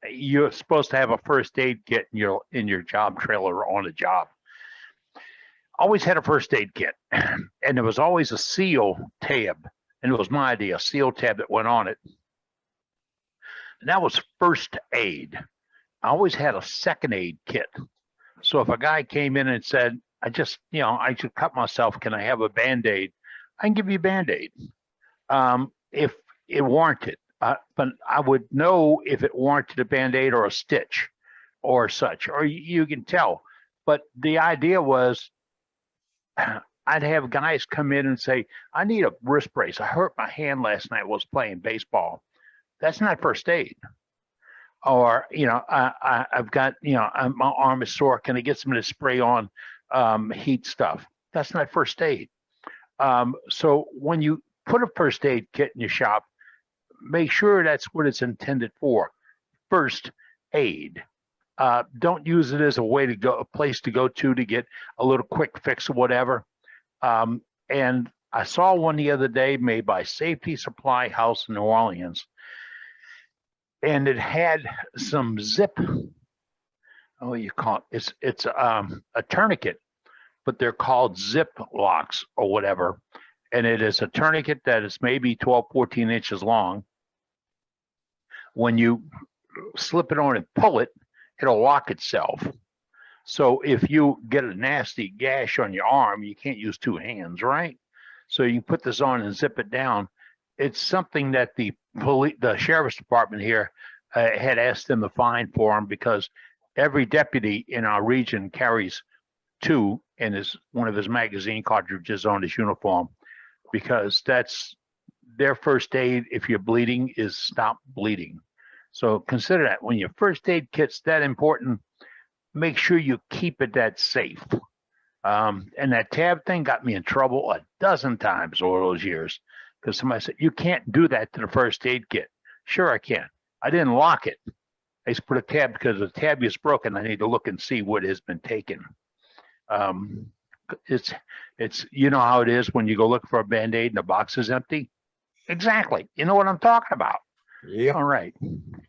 you're supposed to have a first aid kit in your job trailer on a job. Always had a first aid kit, and there was always a seal tab, and it was my idea, a seal tab that went on it, and that was first aid. I always had a second aid kit. So if a guy came in and said, I just cut myself, can I have a Band-Aid? I can give you a Band-Aid if it warranted. But I would know if it warranted a Band-Aid or a stitch or such, or you can tell. But the idea was I'd have guys come in and say, I need a wrist brace. I hurt my hand last night while I was playing baseball. That's not first aid. Or, I've got, my arm is sore. Can I get some of this spray on heat stuff? That's not first aid. So when you put a first aid kit in your shop, make sure that's what it's intended for. First aid. Don't use it as a place to go to get a little quick fix or whatever. And I saw one the other day made by Safety Supply House in New Orleans, and it had some zip. Oh, you call it? It's a tourniquet, but they're called zip locks or whatever. And it is a tourniquet that is maybe 12, 14 inches long. When you slip it on and pull it, it'll lock itself. So if you get a nasty gash on your arm, you can't use two hands, right? So you can put this on and zip it down. It's something that the sheriff's department here had asked them to find for them, because every deputy in our region carries two in one of his magazine cartridges on his uniform, because that's their first aid. If you're bleeding, is stop bleeding. So consider that when your first aid kit's that important, make sure you keep it that safe. And that tab thing got me in trouble a dozen times over those years, because somebody said, you can't do that to the first aid kit. Sure, I can. I didn't lock it. I just put a tab because the tab is broken. I need to look and see what has been taken. It's how it is when you go look for a Band-Aid and the box is empty. Exactly. You know what I'm talking about. Yeah. All right.